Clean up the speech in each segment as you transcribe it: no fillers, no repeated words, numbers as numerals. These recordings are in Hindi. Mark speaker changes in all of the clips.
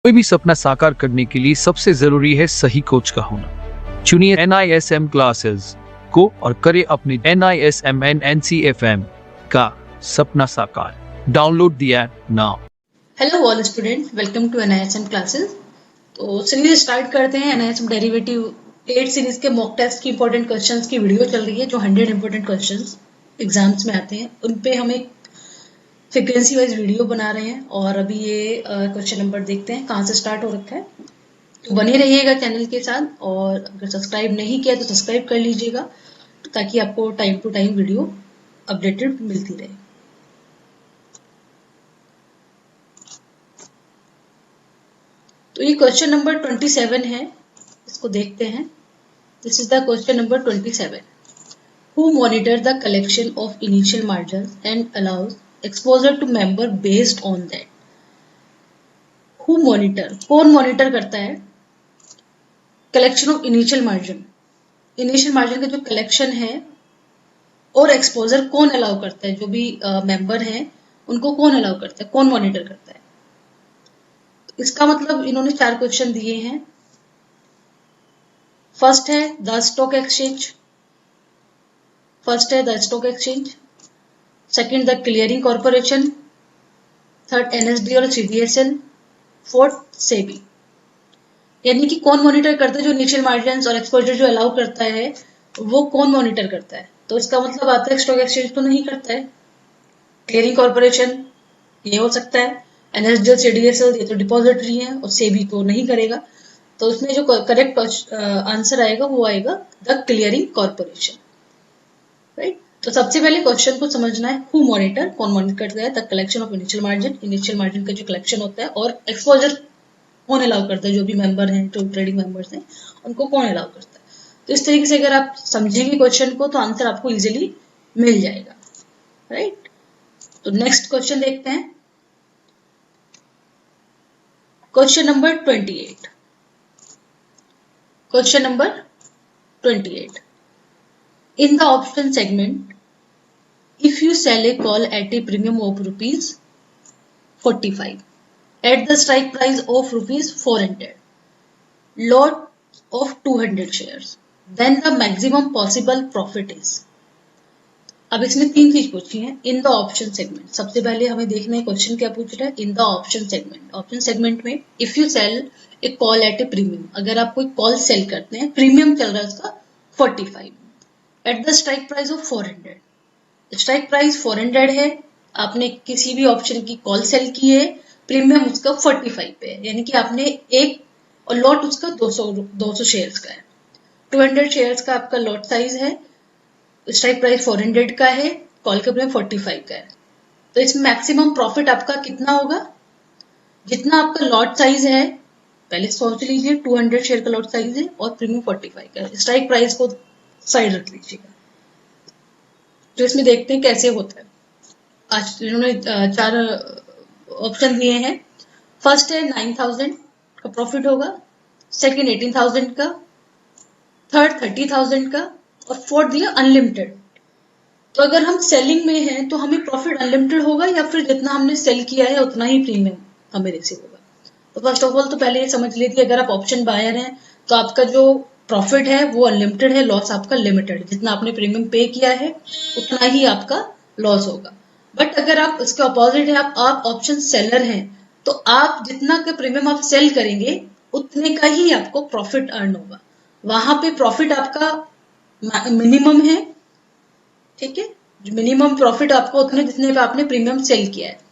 Speaker 1: कोई भी सपना साकार करने के लिए सबसे जरूरी है सही कोच का होना। चुनिए NISM क्लासेस को और करे अपने NISM NCFM का सपना साकार। Download the app now.
Speaker 2: Hello all student, welcome to NISM classes. तो सीरीज स्टार्ट करते हैं। NISM डेरिवेटिव 8 सीरीज के मॉक टेस्ट की इंपॉर्टेंट क्वेश्चंस की वीडियो चल रही है, जो 100 इंपॉर्टेंट क्वेश्चंस एग्जाम्स में आते हैं उन पे हम एक फ्रीक्वेंसी वाइज वीडियो बना रहे हैं। और अभी ये क्वेश्चन नंबर देखते हैं कहाँ से स्टार्ट हो रखा है। तो बने रहिएगा चैनल के साथ, और अगर सब्सक्राइब नहीं किया तो सब्सक्राइब कर लीजिएगा, ताकि आपको time to time video updated मिलती रहे। तो ये क्वेश्चन नंबर 27 है, इसको देखते हैं। This is the question number 27। Who monitor the collection of initial margins and allows exposure to member based on that? Who monitor? कौन मॉनिटर करता है collection of initial margin? Initial margin का जो कलेक्शन है और एक्सपोजर कौन अलाउ करता है? जो भी मेंबर हैं उनको कौन अलाउ करता है, कौन मॉनिटर करता है? इसका मतलब इन्होंने 4 क्वेश्चन दिए हैं। फर्स्ट है the stock exchange, second the clearing corporation, third NSD और CDSL, फोर्थ सेबी। यानी कि कौन मॉनिटर करता है जो इनिशियल मार्जिन और एक्सपोजर जो अलाउ करता है वो कौन मॉनिटर करता है? तो इसका मतलब आता है स्टॉक एक्सचेंज तो नहीं करता है, क्लियरिंग कॉर्पोरेशन ये हो सकता है, NSD और CDSL ये तो डिपॉजिटरी है, और सेबी तो नहीं करेगा। तो उसमें जो करेक्ट आंसर आएगा वो आएगा द क्लियरिंग कॉर्पोरेशन, राइट। तो सबसे पहले क्वेश्चन को समझना है, हु मॉनिटर, कौन मॉनिटर करता है the collection of initial margin, initial margin का जो कलेक्शन होता है, और एक्सपोजर कौन अलाउ करता है, जो भी मेंबर हैं, जो ट्रेडिंग मेंबर्स हैं उनको कौन अलाउ करता है। तो इस तरीके से अगर आप समझेंगे क्वेश्चन को तो आंसर आपको इजीली मिल जाएगा, राइट। तो नेक्स्ट क्वेश्चन देखते हैं, question number 28। Question number 28। In the option segment, if you sell a call at a premium of rupees 45 at the strike price of rupees 400, lot of 200 shares, then the maximum possible profit is। अब इसमें 3 चीज पूछी है। इन द ऑप्शन सेगमेंट, सबसे पहले हमें देखना है क्वेश्चन क्या पूछ रहा है। In the option segment, option segment में if you sell a call at a premium, अगर आप कोई कॉल सेल करते हैं, प्रीमियम चल रहा है उसका 45 at the strike price of 400। Strike price 400 है, आपने किसी भी ऑप्शन की कॉल सेल की है, प्रीमियम उसका 45 पे है, यानी कि आपने एक, और लॉट उसका 200 शेयर्स का है, 200 शेयर्स का आपका लॉट साइज है, स्ट्राइक प्राइस 400 का है, कॉल का प्रीमियम 45 का है। तो इसमें मैक्सिमम प्रॉफिट आपका कितना होगा? जितना आपका लॉट साइज है, पहले सोच लीजिए 200 शेयर का लॉट साइज है और प्रीमियम 45 का है, स्ट्राइक प्राइस को साइड रख लीजिएगा। तो इसमें देखते हैं कैसे होता है। आज इन्होंने 4 ऑप्शन दिए हैं। फर्स्ट है 9000 का प्रॉफिट होगा, सेकंड 18000 का, थर्ड 30000 का, और फोर्थ दिया अनलिमिटेड। तो अगर हम सेलिंग में हैं तो हमें प्रॉफिट अनलिमिटेड होगा, या फिर जितना हमने सेल किया है उतना ही प्रीमियम हमें रिसीव होगा। तो फर्स्ट ऑफ ऑल तो पहले ये समझ लीजिए, अगर आप ऑप्शन बायर हैं तो आपका जो प्रॉफिट है वो अनलिमिटेड है, लॉस आपका लिमिटेड, जितना आपने प्रीमियम पे किया है उतना ही आपका लॉस होगा। बट अगर आप इसके ऑपोजिट है, आप ऑप्शन सेलर हैं, तो आप जितना का प्रीमियम आप सेल करेंगे उतने का ही आपको प्रॉफिट अर्न होगा। वहां पे प्रॉफिट आपका मिनिमम है, ठीक है, मिनिमम प्रॉफिट आपको उतने जितने पे आपने प्रीमियम सेल किया है।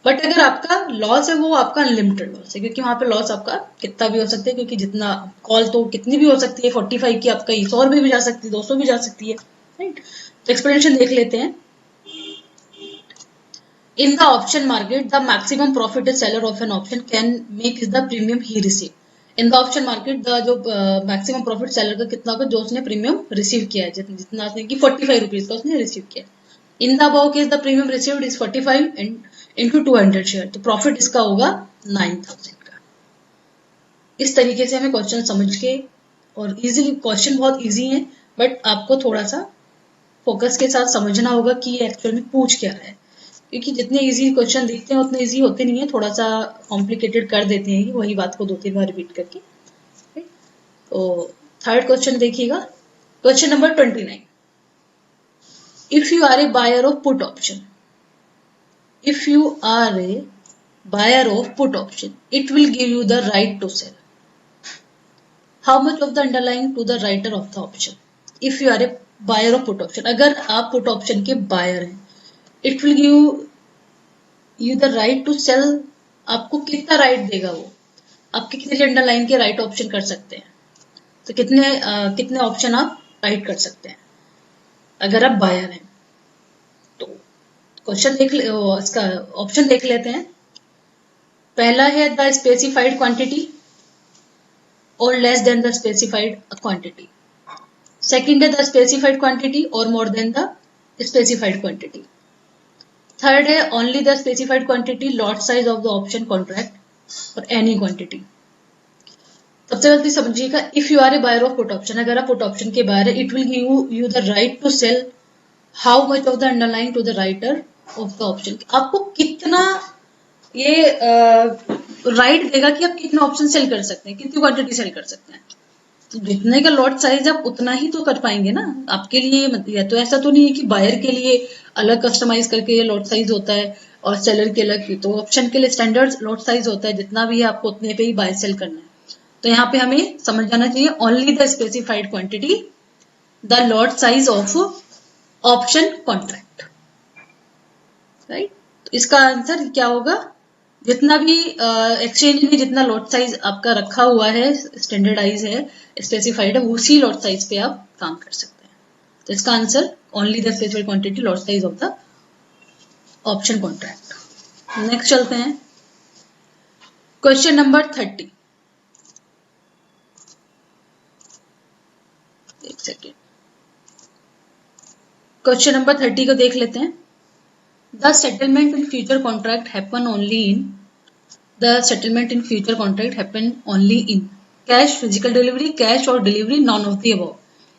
Speaker 2: बट अगर आपका लॉस है वो आपका अनलिमिटेड लॉस है, क्योंकि वहां पे लॉस आपका कितना भी हो सकता है, क्योंकि जितना कॉल तो कितनी भी हो सकती है, 45 की आपका 100 भी जा सकती है, 200 भी जा सकती है, राइट। तो एक्सप्लेनेशन देख लेते हैं। इन the option market the maximum profit is seller of an option can make is the premium he receive. In the option market the जो मैक्सिमम प्रॉफिट सेलर का कितना होगा, जो उसने प्रीमियम रिसीव किया है, जितना उसने कि 45 रुपीज का उसने रिसीव किया। In the above case the premium received is 45 into 200 share, तो प्रॉफिट इसका होगा 9000 का। इस तरीके से हमें क्वेश्चन समझ के, और इजीली, क्वेश्चन बहुत इजी है, बट आपको थोड़ा सा फोकस के साथ समझना होगा कि ये एक्चुअल में पूछ क्या रहा है। क्योंकि जितने इजी क्वेश्चन दिखते हैं उतने इजी होते नहीं है, थोड़ा सा कॉम्प्लिकेटेड कर देते हैं वही बात को 2-3 बार रिपीट करके। तो थर्ड क्वेश्चन देखिएगा, question number 29। If you are a buyer of put option, if you are a buyer of put option, it will give you the right to sell how much of the underlying to the writer of the option. If you are a buyer of put option, अगर आप पुट ऑप्शन के बायर हैं, it will give you the right to sell, आपको कितना राइट देगा वो, आप कितने अंडरलाइन के राइट ऑप्शन कर सकते हैं, तो कितने ऑप्शन आप राइट कर सकते हैं अगर आप बायर हैं। तो क्वेश्चन इसका ऑप्शन देख लेते हैं। पहला है द स्पेसिफाइड क्वांटिटी और less than the specified quantity. Second है द स्पेसिफाइड क्वांटिटी और more than the specified quantity. Third है only the specified quantity, lot size of the option contract और एनी क्वांटिटी। सबसे गलती समझिएगा, if you are a buyer of put option, अगर आप पुट ऑप्शन के बायर है, it will give you the right to sell how much of the underline to the writer of the option. आपको कितना ये राइट देगा कि आप कितना ऑप्शन सेल कर सकते हैं, कितनी क्वांटिटी सेल कर सकते हैं। तो जितने का लॉट साइज आप उतना ही तो कर पाएंगे ना। आपके लिए तो ऐसा तो नहीं है कि बायर के लिए अलग कस्टमाइज करके लॉट साइज होता है और सेलर के अलग, तो ऑप्शन के लिए स्टैंडर्ड लॉट साइज होता है, जितना भी है आपको उतने पे ही बाय सेल करना है। तो यहाँ पे हमें समझ जाना चाहिए only the specified quantity, the lot size of option contract, right. तो इसका आंसर क्या होगा, जितना भी एक्सचेंज में जितना लॉट साइज आपका रखा हुआ है, स्टैंडर्डाइज है, स्पेसिफाइड है, उसी लॉट साइज पे आप काम कर सकते हैं। तो इसका answer only the specified quantity, lot size of the option contract. Next चलते हैं, क्वेश्चन नंबर 30। एक सेकेंड, क्वेश्चन नंबर 30 को देख लेते हैं। The settlement in future contract happen only in, the settlement in future contract happen only in cash, physical delivery, cash और delivery, none of the above।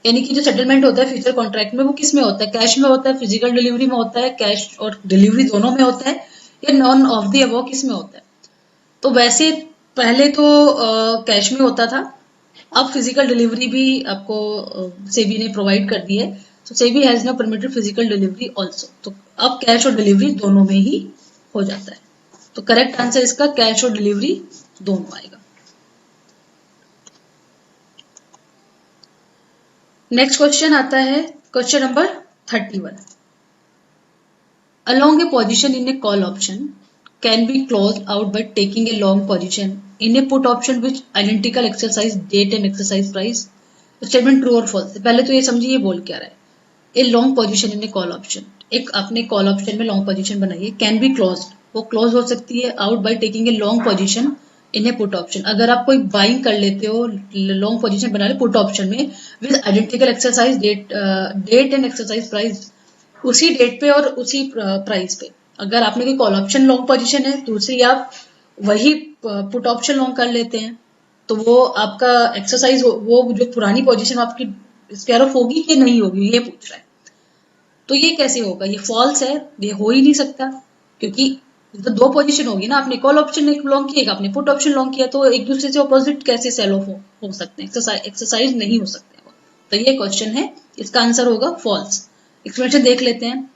Speaker 2: यानी कि जो सेटलमेंट होता है फ्यूचर कॉन्ट्रैक्ट में वो किस में होता है, कैश में होता है, फिजिकल डिलीवरी में होता है, कैश और डिलीवरी दोनों में होता है, या नॉन ऑफ द अबव किस में होता है। तो वैसे पहले तो कैश में होता था, अब फिजिकल डिलीवरी भी आपको सेबी ने प्रोवाइड कर दी है। तो SEBI has now permitted physical delivery also, तो अब कैश और डिलीवरी दोनों में ही हो जाता है। तो करेक्ट आंसर इसका कैश और डिलीवरी दोनों आएगा। नेक्स्ट क्वेश्चन आता है question number 31। Along a position in a call option can be closed out by taking a long position in a put option which identical exercise date and exercise price. Statement true और फॉल्स है। पहले तो ये समझिए ये बोल क्या रहा है। ए long position in a call option, एक आपने कॉल ऑप्शन में लॉन्ग पोजीशन बनाई है, कैन बी क्लोज्ड, वो क्लोज हो सकती है out by taking a long position in a put option. अगर आप कोई बाइंग कर लेते हो, लॉन्ग पोजीशन बना ले पुट ऑप्शन में with identical exercise date and exercise price, उसी डेट पे और उसी प्राइस पे। अगर आपने कोई कॉल ऑप्शन लॉन्ग पोजीशन है, दूसरी आप वही पुट ऑप्शन लॉन्ग कर लेते हैं, तो वो आपका एक्सरसाइज, वो जो पुरानी पोजीशन आपकी स्क्वायर ऑफ होगी कि नहीं होगी, ये पूछ रहा है। तो ये कैसे होगा, ये फॉल्स है, ये हो ही नहीं सकता, क्योंकि तो दो पोजीशन होगी ना, आपने कॉल ऑप्शन लॉन्ग किया, आपने पुट ऑप्शन लॉन्ग किया, तो एक दूसरे से ऑपोजिट कैसे सेल ऑफ हो सकते हैं, एक्सरसाइज नहीं हो सकते। तो ये क्वेश्चन है, इसका आंसर होगा फॉल्स। एक्सप्लेनेशन देख लेते हैं।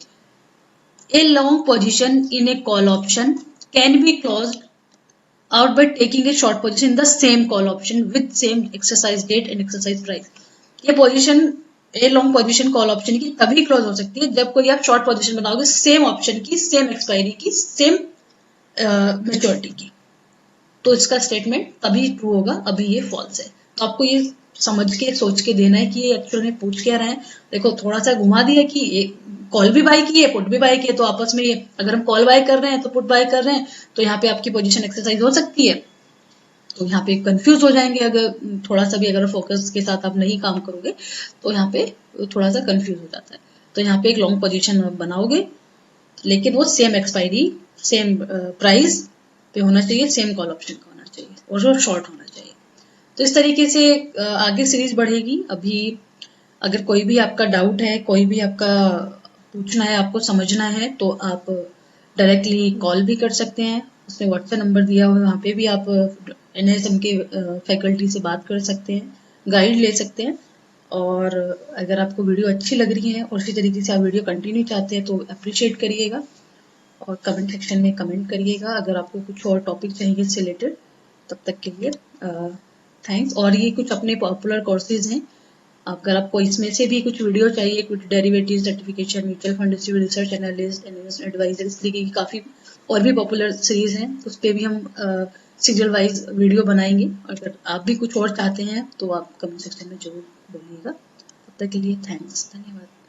Speaker 2: ए long position in a call option can be closed out by taking a short position in the same call option with same exercise date and exercise price। ये position A long position call option की तभी क्लोज हो सकती है जब कोई आप शॉर्ट पोजीशन बनाओगे सेम ऑप्शन की, सेम एक्सपायरी की, सेम मेच्योरिटी की। तो इसका स्टेटमेंट तभी ट्रू होगा, अभी ये फॉल्स है। तो आपको ये समझ के सोच के देना है कि ये एक्चुअल में पूछ क्या रहा है। देखो थोड़ा सा घुमा दिया कि कॉल भी बाय की है, पुट भी बाय की है, तो आपस में अगर हम कॉल बाय कर रहे हैं तो पुट बाय कर रहे हैं, तो यहाँ पे आपकी पोजीशन एक्सरसाइज हो सकती है। तो यहाँ पे कंफ्यूज हो जाएंगे, अगर थोड़ा सा भी अगर फोकस के साथ आप नहीं काम करोगे तो यहाँ पे थोड़ा सा कंफ्यूज हो जाता है। तो यहाँ पे एक लॉन्ग पोजीशन बनाओगे, लेकिन वो सेम एक्सपायरी, सेम प्राइस पे होना चाहिए, सेम कॉल ऑप्शन का होना चाहिए और वो शॉर्ट होना चाहिए। तो इस तरीके से आगे सीरीज बढ़ेगी। अभी अगर कोई भी आपका डाउट है, कोई भी आपका पूछना है, आपको समझना है, तो आप डायरेक्टली कॉल भी कर सकते हैं, उसमें व्हाट्सएप नंबर दिया हुआ है, वहाँ पे भी आप NISM के फैकल्टी से बात कर सकते हैं, गाइड ले सकते हैं। और अगर आपको वीडियो अच्छी लग रही है और इसी तरीके से आप वीडियो कंटिन्यू चाहते हैं तो अप्रिशिएट करिएगा और कमेंट सेक्शन में कमेंट करिएगा। अगर आपको कुछ और टॉपिक चाहिए इससे रिलेटेड, तब तक के लिए थैंक्स। और ये कुछ अपने पॉपुलर कोर्सेज हैं, अगर आपको इसमें से भी कुछ वीडियो चाहिए, कुछ derivative certification, mutual fund distributor, research analyst, investment adviser, इस तरीके की काफ़ी और भी पॉपुलर सीरीज हैं, उस पर भी हम सीरियल वाइज वीडियो बनाएंगे। अगर आप भी कुछ और चाहते हैं तो आप कमेंट सेक्शन में जरूर बोलिएगा। तब तक के लिए थैंक्स, धन्यवाद।